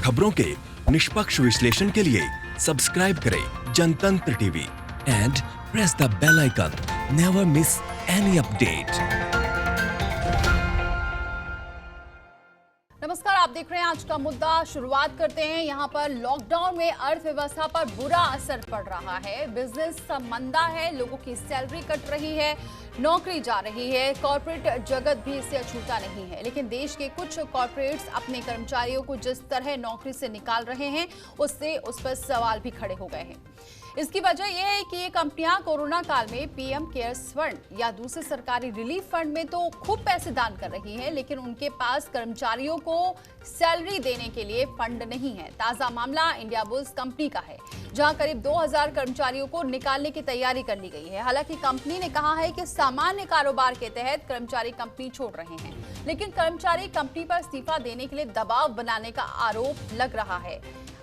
खबरों के निष्पक्ष विश्लेषण के लिए सब्सक्राइब करें Jantantra TV and press the bell icon. Never miss any update. नमस्कार, आप देख रहे हैं आज का मुद्दा। शुरुआत करते हैं। यहाँ पर लॉकडाउन में अर्थव्यवस्था पर बुरा असर पड़ रहा है। बिजनेस मंदा है, लोगों की सैलरी कट रही है, नौकरी जा रही है। कॉर्पोरेट जगत भी इससे अछूता नहीं है। लेकिन देश के कुछ कॉर्पोरेट्स अपने कर्मचारियों को जिस तरह नौकरी से निकाल रहे हैं, उससे उस पर सवाल भी खड़े हो गए हैं। इसकी वजह यह है कि ये कंपनियां कोरोना काल में पीएम केयर्स फंड या दूसरे सरकारी रिलीफ फंड में तो खूब पैसे दान कर रही हैं, लेकिन उनके पास कर्मचारियों को सैलरी देने के लिए फंड नहीं है। ताजा मामला इंडिया बुल्स कंपनी का है, जहां करीब 2000 कर्मचारियों को निकालने की तैयारी कर ली गई है। हालांकि कंपनी ने कहा है कि सामान्य कारोबार के तहत कर्मचारी कंपनी छोड़ रहे हैं, लेकिन कर्मचारी कंपनी पर इस्तीफा देने के लिए दबाव बनाने का आरोप लग रहा है।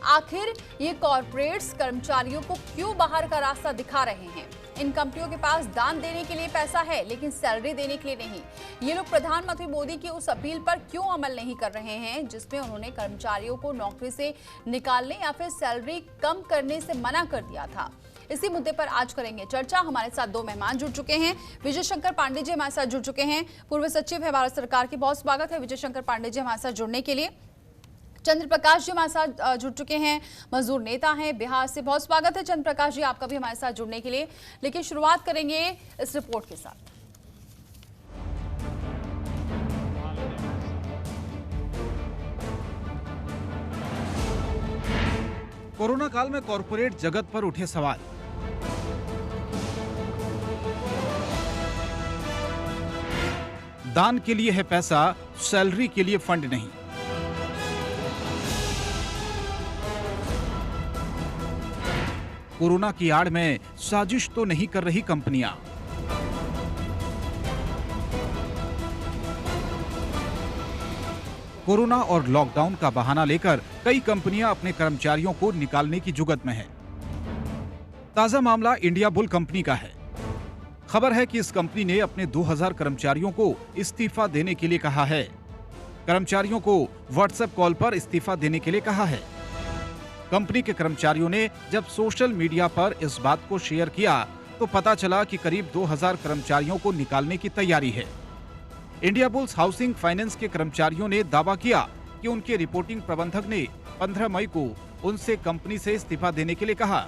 आखिर ये कॉर्पोरेट्स कर्मचारियों को क्यों बाहर का रास्ता दिखा रहे हैं? इन कंपनियों के पास दान देने के लिए पैसा है, लेकिन सैलरी देने के लिए नहीं। ये लोग प्रधानमंत्री मोदी की उस अपील पर क्यों अमल नहीं कर रहे हैं, जिसमें उन्होंने कर्मचारियों को नौकरी से निकालने या फिर सैलरी कम करने से मना कर दिया था? इसी मुद्दे पर आज करेंगे चर्चा। हमारे साथ दो मेहमान जुड़ चुके हैं। विजय शंकर पांडे जी हमारे साथ जुड़ चुके हैं, पूर्व सचिव है भारत सरकार के। बहुत स्वागत है विजय शंकर पांडे जी हमारे साथ जुड़ने के लिए। चंद्र प्रकाश जी हमारे साथ जुड़ चुके हैं, मजदूर नेता हैं बिहार से। बहुत स्वागत है चंद्र प्रकाश जी आपका भी हमारे साथ जुड़ने के लिए। लेकिन शुरुआत करेंगे इस रिपोर्ट के साथ। कोरोना काल में कॉर्पोरेट जगत पर उठे सवाल। दान के लिए है पैसा, सैलरी के लिए फंड नहीं। कोरोना की आड़ में साजिश तो नहीं कर रही कंपनियां? कोरोना और लॉकडाउन का बहाना लेकर कई कंपनियां अपने कर्मचारियों को निकालने की जुगत में हैं। ताजा मामला इंडिया बुल कंपनी का है। खबर है कि इस कंपनी ने अपने 2000 कर्मचारियों को इस्तीफा देने के लिए कहा है। कर्मचारियों को व्हाट्सएप कॉल पर इस्तीफा देने के लिए कहा है। कंपनी के कर्मचारियों ने जब सोशल मीडिया पर इस बात को शेयर किया तो पता चला कि करीब 2000 कर्मचारियों को निकालने की तैयारी है। इंडिया बुल्स हाउसिंग फाइनेंस के कर्मचारियों ने दावा किया कि उनके रिपोर्टिंग प्रबंधक ने 15 मई को उनसे कंपनी से इस्तीफा देने के लिए कहा।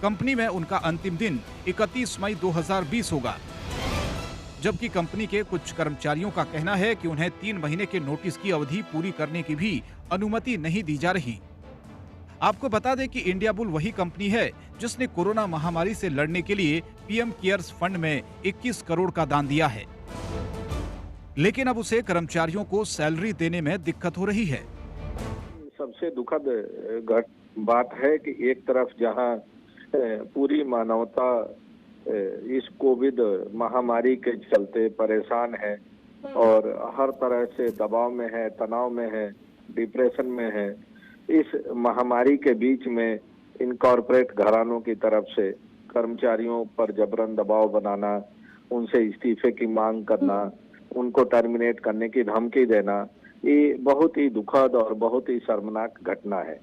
कंपनी में उनका अंतिम दिन 31 मई 2020 होगा, जबकि कंपनी के कुछ कर्मचारियों का कहना है कि उन्हें 3 महीने के नोटिस की अवधि पूरी करने की भी अनुमति नहीं दी जा रही। आपको बता दें कि इंडिया बुल वही कंपनी है जिसने कोरोना महामारी से लड़ने के लिए पीएम केयर्स फंड में 21 करोड़ का दान दिया है, लेकिन अब उसे कर्मचारियों को सैलरी देने में दिक्कत हो रही है। सबसे दुखद बात है कि एक तरफ जहां पूरी मानवता इस कोविड महामारी के चलते परेशान है और हर तरह से दबाव में है, तनाव में है, डिप्रेशन में है, इस महामारी के बीच में इन कॉरपोरेट घरानों की तरफ से कर्मचारियों पर जबरन दबाव बनाना, उनसे इस्तीफे की मांग करना, उनको टर्मिनेट करने की धमकी देना, ये बहुत ही दुखद और बहुत ही शर्मनाक घटना है।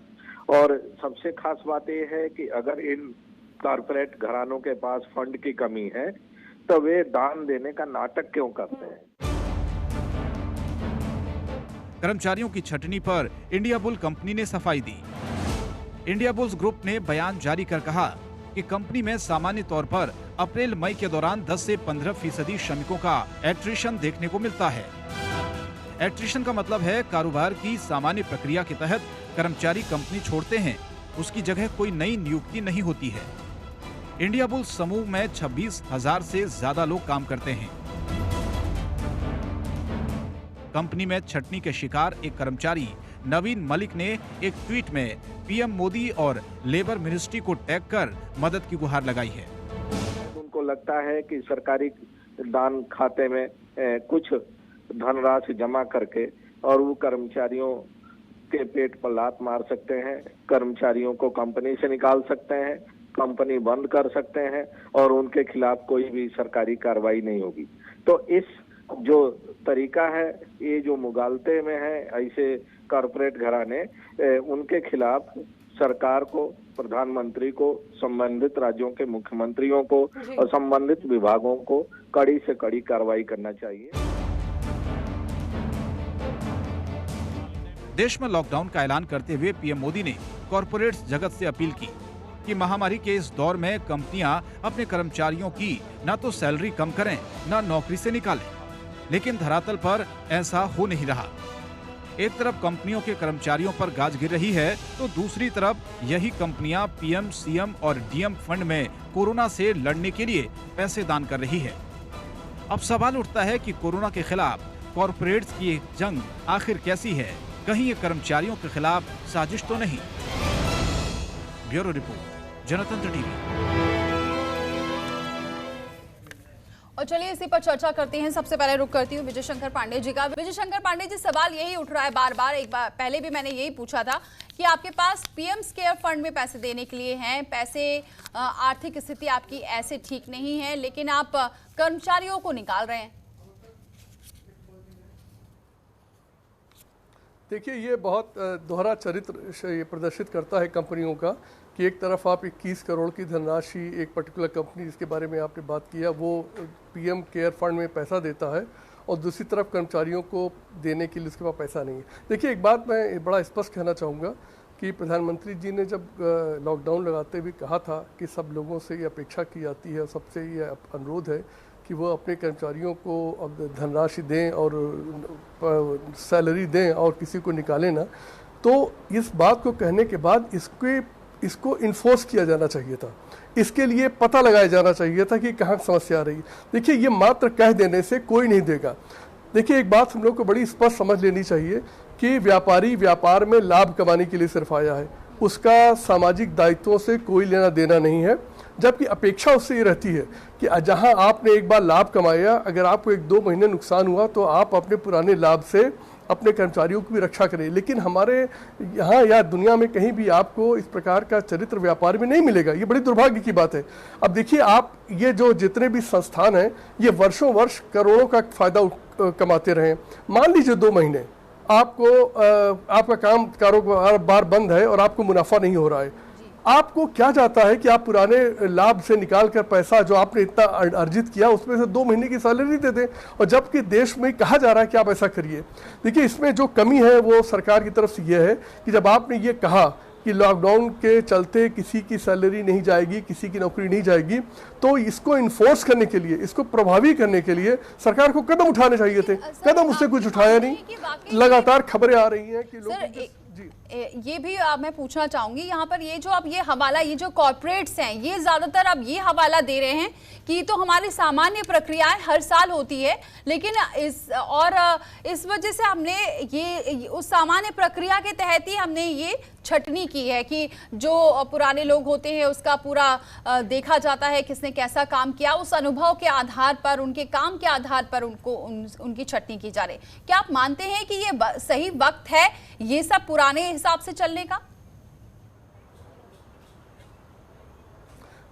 और सबसे खास बात यह है कि अगर इन कॉरपोरेट घरानों के पास फंड की कमी है तो वे दान देने का नाटक क्यों करते हैं? कर्मचारियों की छटनी पर इंडिया बुल कंपनी ने सफाई दी। इंडिया बुल्स ग्रुप ने बयान जारी कर कहा कि कंपनी में सामान्य तौर पर अप्रैल मई के दौरान 10 से 15% श्रमिकों का एट्रिशन देखने को मिलता है। एट्रिशन का मतलब है कारोबार की सामान्य प्रक्रिया के तहत कर्मचारी कंपनी छोड़ते हैं, उसकी जगह कोई नई नियुक्ति नहीं होती है। इंडिया बुल्स समूह में 26,000 से ज्यादा लोग काम करते हैं। कंपनी में छटनी के शिकार एक कर्मचारी नवीन मलिक ने एक ट्वीट में पीएम मोदी और लेबर मिनिस्ट्री को टैग कर मदद की गुहार लगाई है। उनको लगता है कि सरकारी दान खाते में कुछ धनराशि जमा करके और वो कर्मचारियों के पेट पर लात मार सकते हैं, कर्मचारियों को कंपनी से निकाल सकते हैं, कंपनी बंद कर सकते हैं और उनके खिलाफ कोई भी सरकारी कार्रवाई नहीं होगी। तो इस जो तरीका है, ये जो मुगालते में है, ऐसे कॉरपोरेट घराने, उनके खिलाफ सरकार को, प्रधानमंत्री को, संबंधित राज्यों के मुख्यमंत्रियों को और संबंधित विभागों को कड़ी से कड़ी कार्रवाई करना चाहिए। देश में लॉकडाउन का ऐलान करते हुए पीएम मोदी ने कॉरपोरेट जगत से अपील की कि महामारी के इस दौर में कंपनियां अपने कर्मचारियों की न तो सैलरी कम करें, न नौकरी से निकालें। लेकिन धरातल पर ऐसा हो नहीं रहा। एक तरफ कंपनियों के कर्मचारियों पर गाज गिर रही है, तो दूसरी तरफ यही कंपनियां पीएम, सीएम और डीएम फंड में कोरोना से लड़ने के लिए पैसे दान कर रही है। अब सवाल उठता है कि कोरोना के खिलाफ कॉरपोरेट्स की जंग आखिर कैसी है? कहीं ये कर्मचारियों के खिलाफ साजिश तो नहीं? ब्यूरो रिपोर्ट, जनतंत्र टीवी। और चलिए इसी पर चर्चा करते हैं। सबसे पहले रुक करती हूँ विजय शंकर पांडे जी का। विजय शंकर पांडे जी, सवाल यही उठ रहा है बार बार, एक बार पहले भी मैंने यही पूछा था कि आपके पास पीएम केयर फंड में पैसे देने के लिए हैं, पैसे, आर्थिक स्थिति आपकी ऐसे ठीक नहीं है, लेकिन आप कर्मचारियों को निकाल रहे हैं। देखिए, ये बहुत दोहरा चरित्र प्रदर्शित करता है कंपनियों का कि एक तरफ आप 21 करोड़ की धनराशि एक पर्टिकुलर कंपनी जिसके बारे में आपने बात किया वो पीएम केयर फंड में पैसा देता है और दूसरी तरफ कर्मचारियों को देने के लिए उसके पास पैसा नहीं है। देखिए, एक बात मैं बड़ा स्पष्ट कहना चाहूँगा कि प्रधानमंत्री जी ने जब लॉकडाउन लगाते हुए कहा था कि सब लोगों से ये अपेक्षा की जाती है और सबसे ये अनुरोध है कि वो अपने कर्मचारियों को धनराशि दें और सैलरी दें और किसी को निकालें ना, तो इस बात को कहने के बाद इसको इन्फोर्स किया जाना चाहिए था। इसके लिए पता लगाया जाना चाहिए था कि कहाँ समस्या आ रही है। देखिए, ये मात्र कह देने से कोई नहीं देगा। देखिए, एक बात हम लोग को बड़ी स्पष्ट समझ लेनी चाहिए कि व्यापारी व्यापार में लाभ कमाने के लिए सिर्फ आया है, उसका सामाजिक दायित्वों से कोई लेना देना नहीं है। जबकि अपेक्षा उससे ये रहती है कि जहां आपने एक बार लाभ कमाया, अगर आपको 1-2 महीने नुकसान हुआ तो आप अपने पुराने लाभ से अपने कर्मचारियों की भी रक्षा करें। लेकिन हमारे यहाँ या दुनिया में कहीं भी आपको इस प्रकार का चरित्र व्यापार में नहीं मिलेगा। ये बड़ी दुर्भाग्य की बात है। अब देखिए, आप ये जो जितने भी संस्थान हैं ये वर्षों वर्ष करोड़ों का फायदा कमाते रहे। मान लीजिए 2 महीने आपको आपका काम कारोबार बंद है और आपको मुनाफा नहीं हो रहा है, आपको क्या जाता है कि आप पुराने लाभ से निकाल कर पैसा जो आपने इतना अर्जित किया उसमें से 2 महीने की सैलरी दे दें, और जबकि देश में कहा जा रहा है कि आप ऐसा करिए। देखिए, इसमें जो कमी है वो सरकार की तरफ से ये है कि जब आपने ये कहा कि लॉकडाउन के चलते किसी की सैलरी नहीं जाएगी, किसी की नौकरी नहीं जाएगी, तो इसको इन्फोर्स करने के लिए, इसको प्रभावी करने के लिए सरकार को कदम उठाने चाहिए थे। कदम उससे कुछ उठाया नहीं। लगातार खबरें आ रही हैं कि लोग ये भी मैं पूछना चाहूंगी यहाँ पर, ये जो अब ये हवाला, ये जो कॉर्पोरेट्स हैं ये ज्यादातर अब ये हवाला दे रहे हैं कि तो हमारी सामान्य प्रक्रियाएं हर साल होती है, लेकिन इस वजह से हमने ये उस सामान्य प्रक्रिया के तहत ही हमने ये छटनी की है कि जो पुराने लोग होते हैं उसका पूरा देखा जाता है किसने कैसा काम किया, उस अनुभव के आधार पर, उनके काम के आधार पर उनकी छटनी की जा रही। क्या आप मानते हैं कि ये सही वक्त है ये सब पुराने हिसाब से चलने का?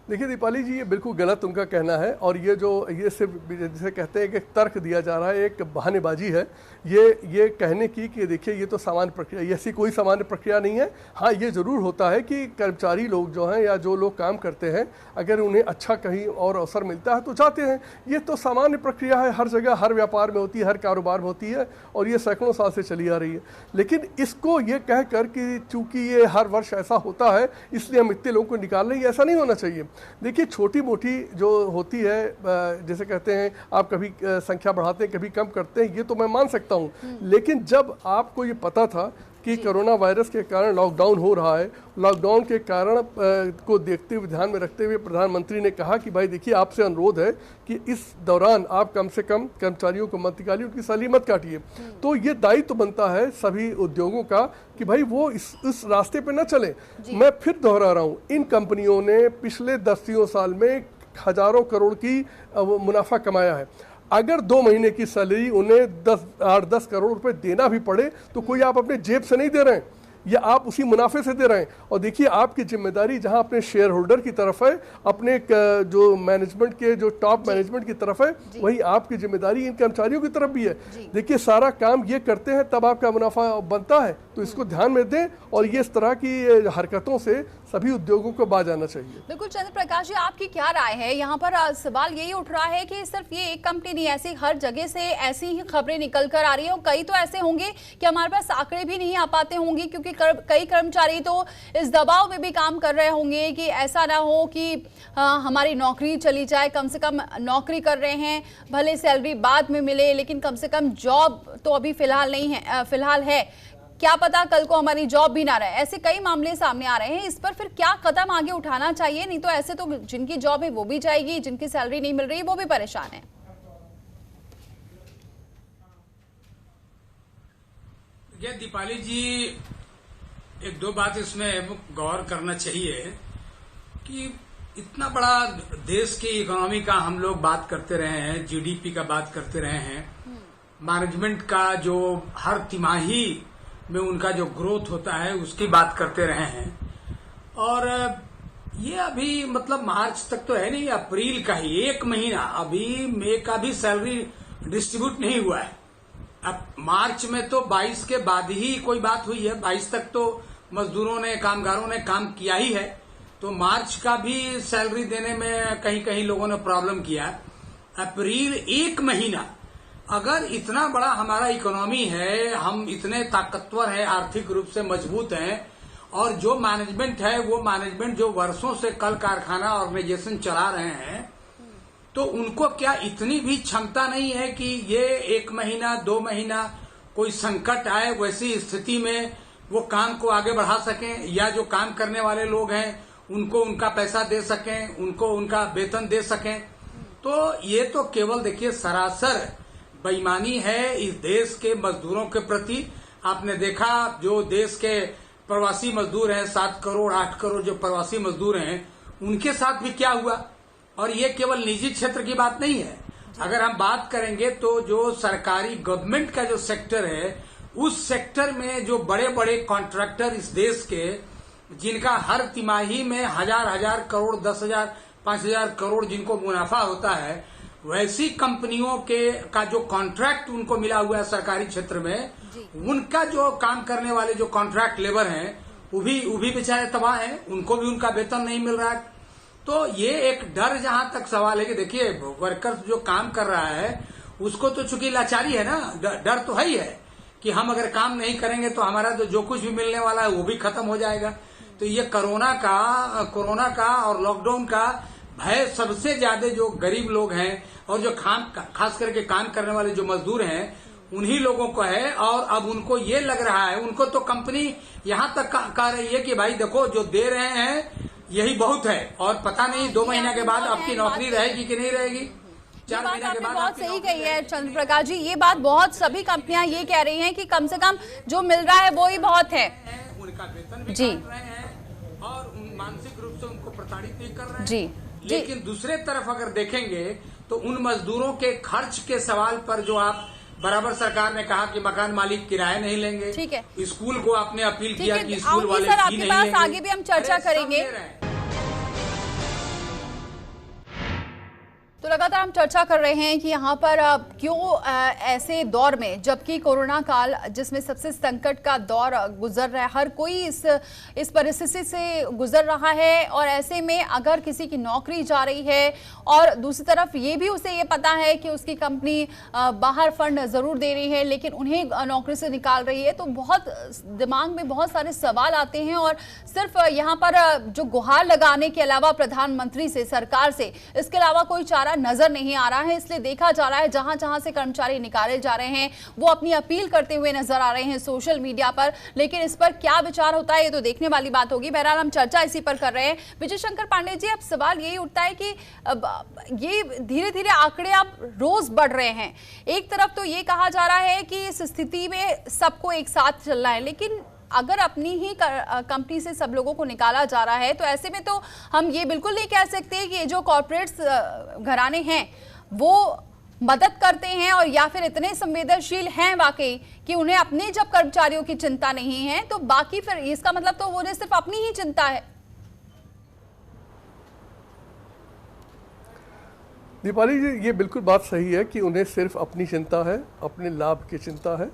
देखिए दीपाली जी, ये बिल्कुल गलत उनका कहना है, और ये सिर्फ जिसे कहते हैं कि तर्क दिया जा रहा है, एक बहानेबाजी है ये कहने की कि देखिए ये तो सामान्य प्रक्रिया, ऐसी कोई सामान्य प्रक्रिया नहीं है। हाँ, ये ज़रूर होता है कि कर्मचारी लोग जो हैं या जो लोग काम करते हैं, अगर उन्हें अच्छा कहीं और अवसर मिलता है तो चाहते हैं। ये तो सामान्य प्रक्रिया है, हर जगह, हर व्यापार में होती है, हर कारोबार में होती है, और ये सैकड़ों साल से चली आ रही है। लेकिन इसको ये कह कर कि चूँकि ये हर वर्ष ऐसा होता है इसलिए हम इतने लोगों को निकाल रहे हैं, ऐसा नहीं होना चाहिए। देखिए, छोटी मोटी जो होती है, जैसे कहते हैं आप कभी संख्या बढ़ाते हैं कभी कम करते हैं, ये तो मैं मान सकता हूँ। लेकिन जब आपको ये पता था कि कोरोना वायरस के कारण लॉकडाउन हो रहा है, लॉकडाउन के कारण को देखते हुए, ध्यान में रखते हुए प्रधानमंत्री ने कहा कि भाई देखिए, आपसे अनुरोध है कि इस दौरान आप कम से कम कर्मचारियों को मत निकालिए, उनकी सैलरी मत काटिए। तो ये दायित्व बनता है सभी उद्योगों का कि भाई वो इस रास्ते पे न चले। मैं फिर दोहरा रहा हूँ, इन कंपनियों ने पिछले 10 साल में हजारों करोड़ की मुनाफा कमाया है। अगर 2 महीने की सैलरी उन्हें 8-10 करोड़ रुपए देना भी पड़े तो कोई आप अपने जेब से नहीं दे रहे हैं। या आप उसी मुनाफे से दे रहे हैं? और देखिए आपकी जिम्मेदारी जहां अपने शेयर होल्डर की तरफ है, अपने जो मैनेजमेंट के जो टॉप मैनेजमेंट की तरफ है, वही आपकी जिम्मेदारी इन कर्मचारियों की तरफ भी है। देखिए सारा काम ये करते हैं तब आपका मुनाफा बनता है, तो इसको ध्यान में दें और ये इस तरह की हरकतों से सभी उद्योगों को बाज आना चाहिए। बिल्कुल चंद्र प्रकाश जी, आपकी क्या राय है? यहाँ पर सवाल यही उठ रहा है कि सिर्फ ये एक कंपनी नहीं, ऐसी हर जगह से ऐसी ही खबरें निकल कर आ रही है और कई तो ऐसे होंगे कि हमारे पास आंकड़े भी नहीं आ पाते होंगे, क्योंकि कई कर्मचारी तो इस दबाव में भी काम कर रहे होंगे कि ऐसा ना हो कि हमारी नौकरी चली जाए। कम से कम नौकरी कर रहे हैं, भले सैलरी बाद में मिले, लेकिन कम से कम जॉब तो अभी फिलहाल नहीं है, फिलहाल है, क्या पता कल को हमारी जॉब भी ना रहे। ऐसे कई मामले सामने आ रहे हैं। इस पर फिर क्या कदम आगे उठाना चाहिए? नहीं तो ऐसे तो जिनकी जॉब है वो भी जाएगी, जिनकी सैलरी नहीं मिल रही वो भी परेशान है। ये दीपाली जी, एक दो बात इसमें गौर करना चाहिए कि इतना बड़ा देश की इकोनॉमी का हम लोग बात करते रहे हैं, जीडीपी का बात करते रहे हैं, मैनेजमेंट का जो हर तिमाही में उनका जो ग्रोथ होता है उसकी बात करते रहे हैं। और ये अभी मतलब मार्च तक तो है नहीं, अप्रैल का ही एक महीना, अभी मई का भी सैलरी डिस्ट्रीब्यूट नहीं हुआ है। अब मार्च में तो 22 के बाद ही कोई बात हुई है, 22 तक तो मजदूरों ने, कामगारों ने काम किया ही है, तो मार्च का भी सैलरी देने में कहीं कहीं लोगों ने प्रॉब्लम किया। अप्रैल एक महीना, अगर इतना बड़ा हमारा इकोनॉमी है, हम इतने ताकतवर हैं, आर्थिक रूप से मजबूत हैं, और जो मैनेजमेंट है वो मैनेजमेंट जो वर्षों से कल कारखाना ऑर्गेनाइजेशन चला रहे हैं, तो उनको क्या इतनी भी क्षमता नहीं है कि ये एक महीना 2 महीना कोई संकट आए वैसी स्थिति में वो काम को आगे बढ़ा सकें, या जो काम करने वाले लोग हैं उनको उनका पैसा दे सकें, उनको उनका वेतन दे सकें? तो ये तो केवल देखिए सरासर बेईमानी है इस देश के मजदूरों के प्रति। आपने देखा जो देश के प्रवासी मजदूर हैं, 7 करोड़ 8 करोड़ जो प्रवासी मजदूर हैं, उनके साथ भी क्या हुआ। और ये केवल निजी क्षेत्र की बात नहीं है, अगर हम बात करेंगे तो जो सरकारी गवर्नमेंट का जो सेक्टर है, उस सेक्टर में जो बड़े बड़े कॉन्ट्रैक्टर इस देश के, जिनका हर तिमाही में हजार करोड़, 10,000 5,000 करोड़ जिनको मुनाफा होता है, वैसी कंपनियों के का जो कॉन्ट्रैक्ट उनको मिला हुआ है सरकारी क्षेत्र में, उनका जो काम करने वाले जो कॉन्ट्रैक्ट लेबर हैं वो भी बेचारे तबाह हैं, उनको भी उनका वेतन नहीं मिल रहा है। तो ये एक डर जहां तक सवाल है कि देखिए वर्कर्स जो काम कर रहा है उसको तो चूंकि लाचारी है ना, डर तो है ही है कि हम अगर काम नहीं करेंगे तो हमारा तो जो कुछ भी मिलने वाला है वो भी खत्म हो जाएगा। तो ये कोरोना का और लॉकडाउन का भय सबसे ज्यादा जो गरीब लोग हैं और जो खास करके काम करने वाले जो मजदूर हैं उन्हीं लोगों को है। और अब उनको ये लग रहा है, उनको तो कंपनी यहाँ तक कह रही है कि भाई देखो जो दे रहे हैं यही बहुत है, और पता नहीं 2 महीने के बाद आपकी नौकरी रहेगी कि नहीं रहेगी, 4 महीने के बाद। बहुत सही कही है चंद्र प्रकाश जी, ये बात बहुत सभी कंपनियां ये कह रही हैं कि कम से कम जो मिल रहा है वो ही बहुत है, उनका वेतन भी काट रहे हैं और मानसिक रूप से उनको प्रताड़ित भी कर रहे हैं। लेकिन दूसरे तरफ अगर देखेंगे तो उन मजदूरों के खर्च के सवाल पर जो आप बराबर सरकार ने कहा कि मकान मालिक किराया नहीं लेंगे, ठीक है, स्कूल को आपने अपील किया कि स्कूल वाले फी नहीं लेंगे। आगे भी हम चर्चा करेंगे, तो लगातार हम चर्चा कर रहे हैं कि यहाँ पर क्यों ऐसे दौर में, जबकि कोरोना काल जिसमें सबसे संकट का दौर गुजर रहा है, हर कोई इस परिस्थिति से गुजर रहा है, और ऐसे में अगर किसी की नौकरी जा रही है और दूसरी तरफ ये भी उसे ये पता है कि उसकी कंपनी बाहर फंड जरूर दे रही है लेकिन उन्हें नौकरी से निकाल रही है, तो बहुत दिमाग में बहुत सारे सवाल आते हैं। और सिर्फ यहाँ पर जो गुहार लगाने के अलावा प्रधानमंत्री से, सरकार से, इसके अलावा कोई चारा नजर नहीं आ रहा है। इसलिए देखा जा रहा है जहां जहां से कर्मचारी निकाले जा रहे हैं वो अपनी अपील करते हुए नजर आ रहे हैं सोशल मीडिया पर, लेकिन इस पर क्या विचार होता है ये तो देखने वाली बात होगी। बहरहाल हम चर्चा इसी पर कर रहे हैं। विजय शंकर पांडे जी, अब सवाल यही उठता है कि अब ये धीरे धीरे आंकड़े अब रोज बढ़ रहे हैं। एक तरफ तो ये कहा जा रहा है कि इस स्थिति में सबको एक साथ चलना है, लेकिन अगर अपनी ही कंपनी से सब लोगों को निकाला जा रहा है तो ऐसे में तो हम ये बिल्कुल नहीं कह सकते कि ये जो कॉर्पोरेट्स घराने हैं वो मदद करते हैं और या फिर इतने संवेदनशील हैं वाकई कि उन्हें अपने जब कर्मचारियों की चिंता नहीं है तो बाकी फिर इसका मतलब तो उन्हें सिर्फ अपनी ही चिंता है। दीपाली जी, ये बिल्कुल बात सही है कि उन्हें सिर्फ अपनी चिंता है, अपने लाभ की चिंता है,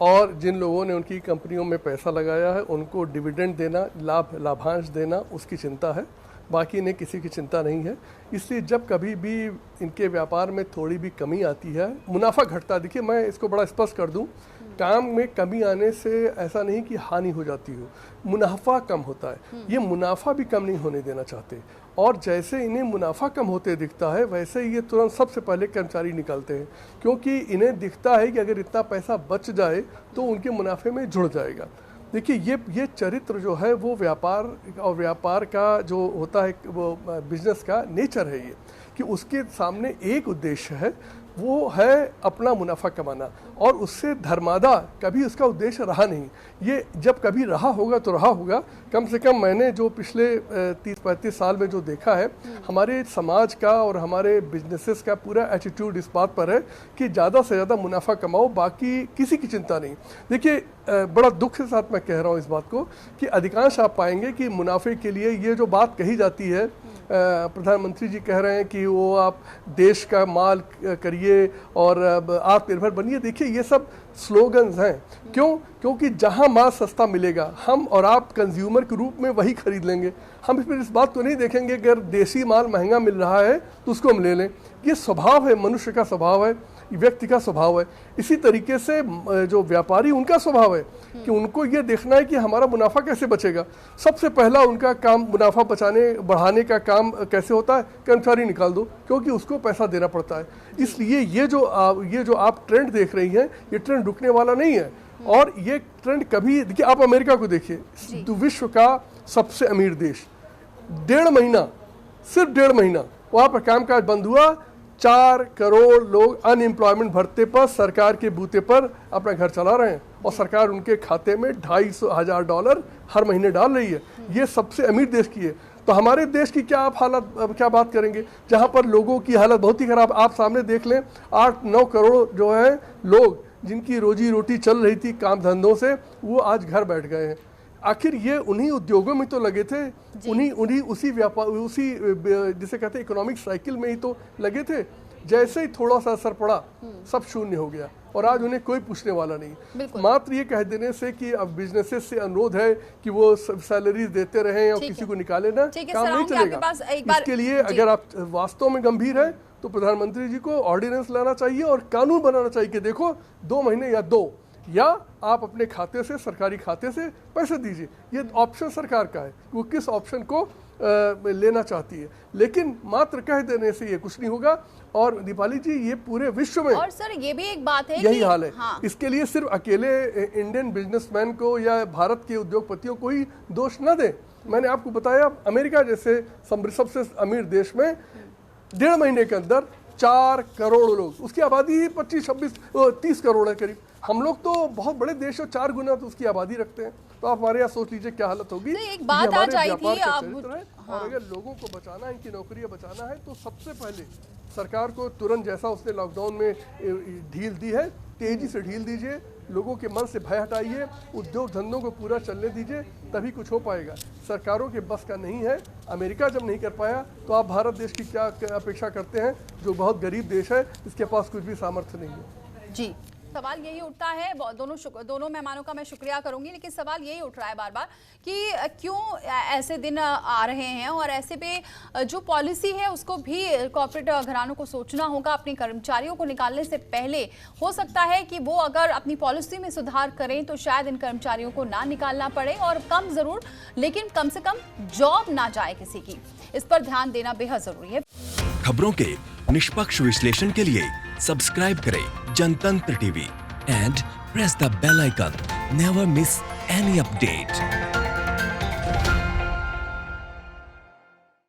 और जिन लोगों ने उनकी कंपनियों में पैसा लगाया है उनको डिविडेंड देना, लाभांश देना, उसकी चिंता है। बाकी इन्हें किसी की चिंता नहीं है। इसलिए जब कभी भी इनके व्यापार में थोड़ी भी कमी आती है, मुनाफा घटता है, देखिए मैं इसको बड़ा स्पष्ट कर दूं, काम में कमी आने से ऐसा नहीं कि हानि हो जाती हो, मुनाफा कम होता है। ये मुनाफा भी कम नहीं होने देना चाहते, और जैसे इन्हें मुनाफा कम होते दिखता है वैसे ये तुरंत सबसे पहले कर्मचारी निकालते हैं, क्योंकि इन्हें दिखता है कि अगर इतना पैसा बच जाए तो उनके मुनाफे में जुड़ जाएगा। देखिए ये चरित्र जो है वो व्यापार और व्यापार का जो होता है वो बिजनेस का नेचर है, ये कि उसके सामने एक उद्देश्य है, वो है अपना मुनाफा कमाना, और उससे धर्मादा कभी उसका उद्देश्य रहा नहीं। ये जब कभी रहा होगा तो रहा होगा। कम से कम मैंने जो पिछले 30-35 साल में जो देखा है, हमारे समाज का और हमारे बिजनेसेस का पूरा एटीट्यूड इस बात पर है कि ज़्यादा से ज़्यादा मुनाफा कमाओ, बाकी किसी की चिंता नहीं। देखिए बड़ा दुख के साथ मैं कह रहा हूँ इस बात को कि अधिकांश आप पाएंगे कि मुनाफे के लिए ये जो बात कही जाती है, प्रधानमंत्री जी कह रहे हैं कि वो आप देश का माल करिए और आत्मनिर्भर बनिए। देखिए ये सब स्लोगन्स हैं। क्यों? क्योंकि जहां माल सस्ता मिलेगा हम और आप कंज्यूमर के रूप में वही खरीद लेंगे। हम फिर इस बात को नहीं देखेंगे अगर देसी माल महंगा मिल रहा है तो उसको हम ले लें। ये स्वभाव है, मनुष्य का स्वभाव है, व्यक्ति का स्वभाव है। इसी तरीके से जो व्यापारी, उनका स्वभाव है कि उनको ये देखना है कि हमारा मुनाफा कैसे बचेगा। सबसे पहला उनका काम मुनाफा बढ़ाने का काम कैसे होता है, कर्मचारी निकाल दो, क्योंकि उसको पैसा देना पड़ता है। इसलिए ये जो आप ट्रेंड देख रही हैं, ये ट्रेंड रुकने वाला नहीं है। और ये ट्रेंड कभी, देखिए आप अमेरिका को देखिए, तो विश्व का सबसे अमीर देश, 1.5 महीना, सिर्फ 1.5 महीना वहाँ पर कामकाज बंद हुआ, 4 करोड़ लोग अनएम्प्लॉयमेंट भत्ते पर, सरकार के बूते पर अपना घर चला रहे हैं, और सरकार उनके खाते में $250,000 हर महीने डाल रही है। ये सबसे अमीर देश की है। तो हमारे देश की क्या बात करेंगे, जहाँ पर लोगों की हालत बहुत ही खराब। आप सामने देख लें, 8-9 करोड़ जो है लोग जिनकी रोजी रोटी चल रही थी काम धंधों से, वो आज घर बैठ गए हैं। आखिर ये उन्हीं उद्योगों में तो लगे थे, उसी व्यापार, उसी जिसे कहते हैं इकोनॉमिक साइकिल में ही तो लगे थे। जैसे ही थोड़ा सा असर पड़ा सब शून्य हो गया, और आज उन्हें कोई पूछने वाला नहीं। मात्र ये कह देने से कि अब बिजनेसेस से अनुरोध है कि वो सैलरीज देते रहें और किसी को निकाले ना, काम नहीं चलेगा। इसके लिए अगर आप वास्तव में गंभीर है तो प्रधानमंत्री जी को ऑर्डिनेंस लाना चाहिए और कानून बनाना चाहिए कि देखो 2 महीने या आप अपने खाते से, सरकारी खाते से पैसे दीजिए। ये ऑप्शन सरकार का है, वो किस ऑप्शन को लेना चाहती है। लेकिन मात्र कह देने से ये कुछ नहीं होगा। और दीपाली जी, ये पूरे विश्व में, और सर ये भी एक बात है, यही हाल है। हाँ। इसके लिए सिर्फ अकेले इंडियन बिजनेसमैन को या भारत के उद्योगपतियों को ही दोष न दें। मैंने आपको बताया, अमेरिका जैसे सबसे अमीर देश में 1.5 महीने के अंदर 4 करोड़ लोग, उसकी आबादी 25-26-30 करोड़ है करीब। हम लोग तो बहुत बड़े देश हो, 4 गुना तो उसकी आबादी रखते हैं। तो आप हमारे यहाँ सोच लीजिए क्या हालत होगी। एक बात आ जाएगी, और अगर लोगों को बचाना है, इनकी नौकरियां बचाना है, तो सबसे पहले सरकार को तुरंत, जैसा उसने लॉकडाउन में ढील दी है, तेजी से ढील दीजिए, लोगों के मन से भय हटाइए, उद्योग धंधों को पूरा चलने दीजिए, तभी कुछ हो पाएगा। सरकारों के बस का नहीं है। अमेरिका जब नहीं कर पाया तो आप भारत देश की क्या अपेक्षा करते हैं, जो बहुत गरीब देश है, इसके पास कुछ भी सामर्थ्य नहीं है। जी, सवाल यही उठता है, दोनों मेहमानों का मैं शुक्रिया करूंगी, लेकिन सवाल यही उठ रहा है बार बार कि क्यों ऐसे दिन आ रहे हैं, और ऐसे पे जो पॉलिसी है उसको भी कॉर्पोरेट घरानों को सोचना होगा अपने कर्मचारियों को निकालने से पहले। हो सकता है कि वो अगर अपनी पॉलिसी में सुधार करें तो शायद इन कर्मचारियों को ना निकालना पड़े, और कम जरूर लेकिन कम से कम जॉब ना जाए किसी की। इस पर ध्यान देना बेहद जरूरी है। खबरों के निष्पक्ष विश्लेषण के लिए सब्सक्राइब करें Jantantra TV and press the bell icon. Never miss any update.